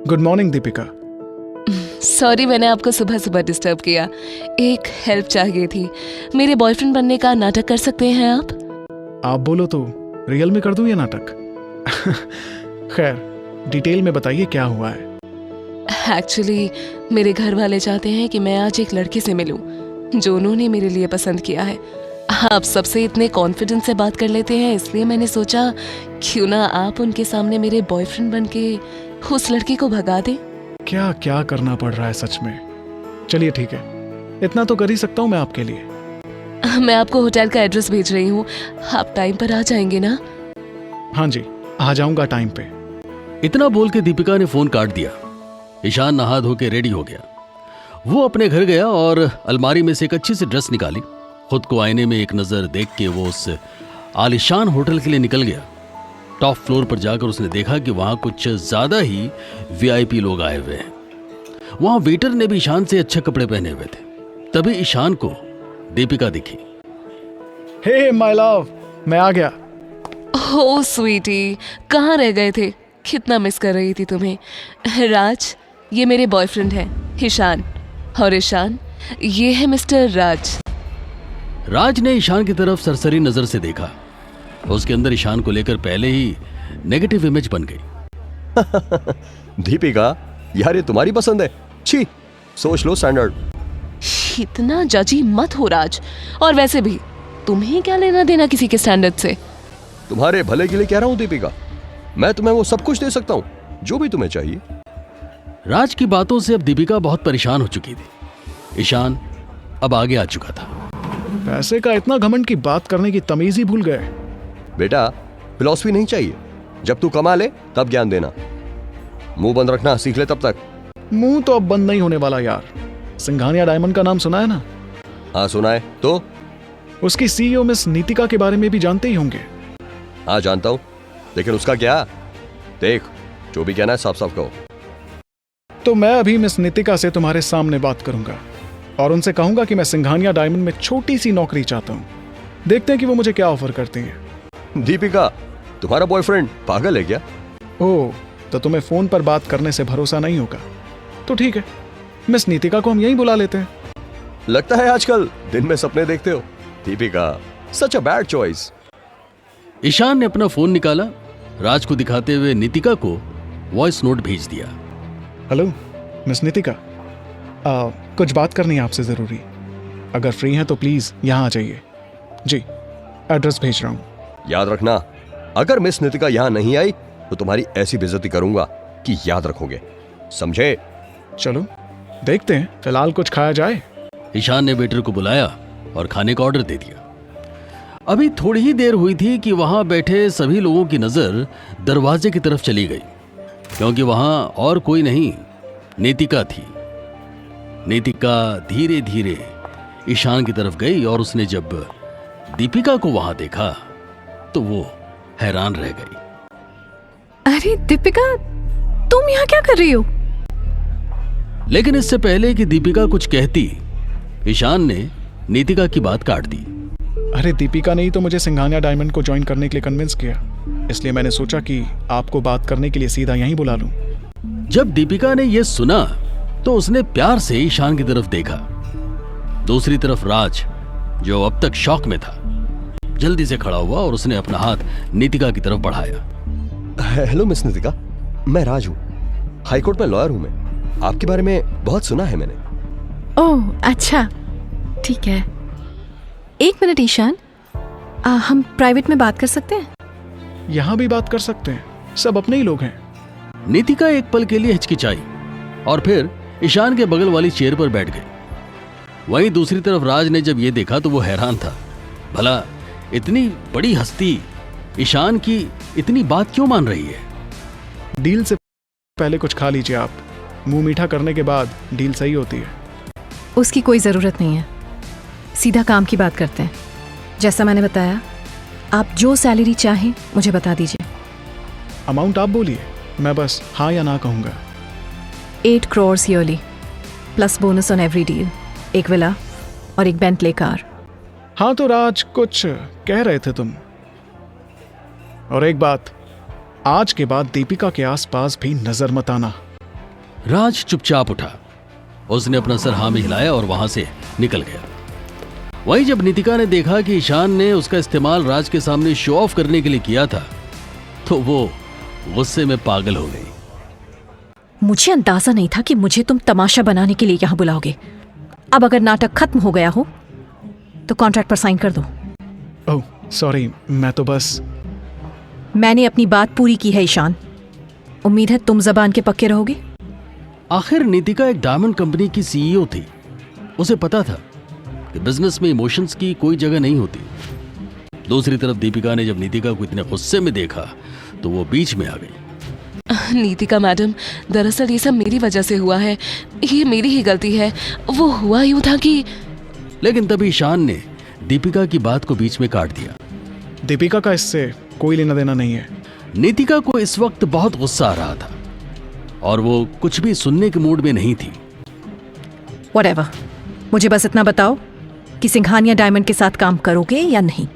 Good morning Deepika. Sorry मैंने आपको सुबह सुबह डिस्टर्ब किया। एक हेल्प चाहिए थी। मेरे बॉयफ्रेंड बनने का नाटक कर सकते हैं आप? आप बोलो तो रियल में कर दूं ये नाटक? खैर, डिटेल में बताइए क्या हुआ है। एक्चुअली मेरे घर वाले चाहते हैं कि मैं आज एक लड़के से मिलूं जो उन्होंने मेरे लिए पसंद किया है। आप सबसे इतने कॉन्फिडेंस से बात कर लेते हैं, इसलिए मैंने सोचा क्यों ना आप उनके सामने मेरे बॉयफ्रेंड बनके उस लड़के को भगा दें। क्या क्या करना पड़ रहा है सच में। चलिए ठीक है, इतना तो कर ही सकता हूँ मैं आपके लिए। मैं आपको होटल का एड्रेस भेज रही हूँ, आप टाइम पर आ जाएंगे ना? हाँ जी, आ जाऊंगा टाइम पे। इतना बोल के दीपिका ने फोन काट दिया। ईशान नहा धो के रेडी हो गया। वो अपने घर गया और अलमारी में से एक अच्छी सी ड्रेस निकाली। खुद को आईने में एक नजर देख के वो उस आलिशान होटल के लिए निकल गया। टॉप फ्लोर पर जाकर उसने देखा कि वहां कुछ ज्यादा ही वीआईपी लोग आए हुए हैं। वहां वेटर ने भी ईशान से अच्छे कपड़े पहने हुए थे। तभी ईशान को दीपिका दिखी। हे माय लव, मैं आ गया। हो स्वीटी, कहाँ रह गए थे? कितना मिस कर रही थी तुम्हें। राज, ये मेरे बॉयफ्रेंड हैं ईशान, और ईशान ये है मिस्टर राज। राज ने ईशान की तरफ सरसरी नजर से देखा। उसके अंदर ईशान को लेकर पहले ही नेगेटिव इमेज बन गई। दीपिका, यार ये तुम्हारी पसंद है? छी, सोच लो स्टैंडर्ड। इतना जजी मत हो राज, और वैसे भी तुम्हें क्या लेना देना किसी के स्टैंडर्ड से। तुम्हारे भले के लिए कह रहा हूँ दीपिका, मैं तुम्हें वो सब कुछ दे सकता हूँ जो भी तुम्हें चाहिए। राज की बातों से अब दीपिका बहुत परेशान हो चुकी थी। ईशान अब आगे आ चुका था। पैसे का इतना घमंड की बात करने की तमीज ही भूल गए। बेटा, फिलॉसफी नहीं चाहिए। जब तू कमा ले तब ज्ञान देना। मुंह बंद रखना सीख ले तब तक। मुंह तो अब बंद नहीं होने वाला यार। सिंघानिया डायमंड का नाम सुना है ना? हाँ सुना है। तो उसकी सीईओ मिस नीतिका के बारे में भी जानते ही होंगे। हाँ जानता हूँ, लेकिन उसका क्या? देख, जो भी कहना है साफ साफ कहो। तो मैं अभी मिस नीतिका से तुम्हारे सामने बात करूंगा और उनसे कहूंगा कि मैं सिंघानिया डायमंड में छोटी सी नौकरी चाहता हूं। देखते हैं कि वो मुझे क्या ऑफर करती हैं। दीपिका, तुम्हारा बॉयफ्रेंड पागल है क्या? ओह, तो तुम्हें फोन पर बात करने से भरोसा नहीं होगा? तो ठीक है, मिस नीतिका को हम यहीं बुला लेते हैं। लगता है आजकल दिन में सपने देखते हो। दीपिका, सच अ बैड चॉइस। ईशान ने अपना फोन निकाला, राज को दिखाते हुए नीतिका को वॉइस नोट भेज दिया। हेलो मिस नीतिका, कुछ बात करनी है आपसे ज़रूरी। अगर फ्री हैं तो प्लीज़ यहाँ आ जाइए। जी, एड्रेस भेज रहा हूँ। याद रखना, अगर मिस नीतिका यहाँ नहीं आई तो तुम्हारी ऐसी बेइज्जती करूंगा कि याद रखोगे, समझे? चलो देखते हैं, फिलहाल कुछ खाया जाए। ईशान ने वेटर को बुलाया और खाने का ऑर्डर दे दिया। अभी थोड़ी ही देर हुई थी कि वहां बैठे सभी लोगों की नजर दरवाजे की तरफ चली गई, क्योंकि वहां और कोई नहीं, नीतिका थी। नीतिका धीरे धीरे ईशान की तरफ गई और उसने जब दीपिका को वहां देखा तो वो हैरान रह गई। अरे दीपिका, तुम यहाँ क्या कर रही हो? लेकिन इससे पहले कि दीपिका कुछ कहती, ईशान ने नीतिका की बात काट दी। अरे दीपिका ने ही तो मुझे सिंघानिया डायमंड को ज्वाइन करने के लिए कन्विंस किया, इसलिए मैंने सोचा कि आपको बात करने के लिए सीधा यहीं बुला लूं। जब दीपिका ने यह सुना तो उसने प्यार से ईशान की तरफ देखा। दूसरी तरफ राज, जो अब तक शॉक में था, जल्दी से खड़ा हुआ और उसने अपना हाथ नीतिका की तरफ बढ़ाया। हेलो मिस नीतिका, मैं राज हूँ। हाईकोर्ट में लॉयर हूँ मैं। आपके बारे में बहुत सुना है मैंने। ओह अच्छा, ठीक है। एक मिनट ईशान, हम प्राइवेट में बात कर सकते हैं? यहाँ भी बात कर सकते हैं, सब अपने ही लोग हैं। नीतिका एक पल के लिए हिचकिचाई और फिर ईशान के बगल वाली चेयर पर बैठ गई। वहीं दूसरी तरफ राज ने जब ये देखा तो वो हैरान था। भला इतनी बड़ी हस्ती ईशान की इतनी बात क्यों मान रही है? डील से पहले कुछ खा लीजिए आप। मुंह मीठा करने के बाद डील सही होती है। उसकी कोई ज़रूरत नहीं है, सीधा काम की बात करते हैं। जैसा मैंने बताया, आप जो सैलरी चाहें मुझे बता दीजिए। अमाउंट आप बोलिए, मैं बस हाँ या ना कहूँगा। 8 crores yearly plus bonus on every deal, एक विला और एक बेंटले कार। हाँ तो राज, कुछ कह रहे थे तुम। और एक बात, आज के बाद दीपिका के आसपास भी नजर मत आना। राज चुपचाप उठा। उसने अपना सर हाँ में हिलाया और वहां से निकल गया। वहीं जब नितिका ने देखा कि ईशान ने उसका इस्तेमाल राज के सामने शो ऑफ करने के लिए किया था, तो वो गुस्से में पागल हो गई। मुझे अंदाजा नहीं था कि मुझे तुम तमाशा बनाने के लिए यहाँ बुलाओगे। अब अगर नाटक खत्म हो गया हो तो कॉन्ट्रैक्ट पर साइन कर दो। ओह सॉरी, मैं तो बस। मैंने अपनी बात पूरी की है ईशान। उम्मीद है तुम जबान के पक्के रहोगे। आखिर नितिका एक डायमंड कंपनी की सीईओ थी। उसे पता था कि बिजनेस में इमोशंस की कोई जगह नहीं होती। दूसरी तरफ दीपिका ने जब नितिका को इतने गुस्से में देखा तो वो बीच में आ गई। नीतिका मैडम, दरअसल ये सब मेरी वजह से हुआ है। ये मेरी ही गलती है। वो हुआ यूं था कि। लेकिन तभी ईशान ने दीपिका की बात को बीच में काट दिया। दीपिका का इससे कोई लेना देना नहीं है। नितिका को इस वक्त बहुत गुस्सा आ रहा था और वो कुछ भी सुनने के मूड में नहीं थी। व्हाटएवर, मुझे बस इतना बताओ कि सिंघानिया डायमंड के साथ काम करोगे या नहीं।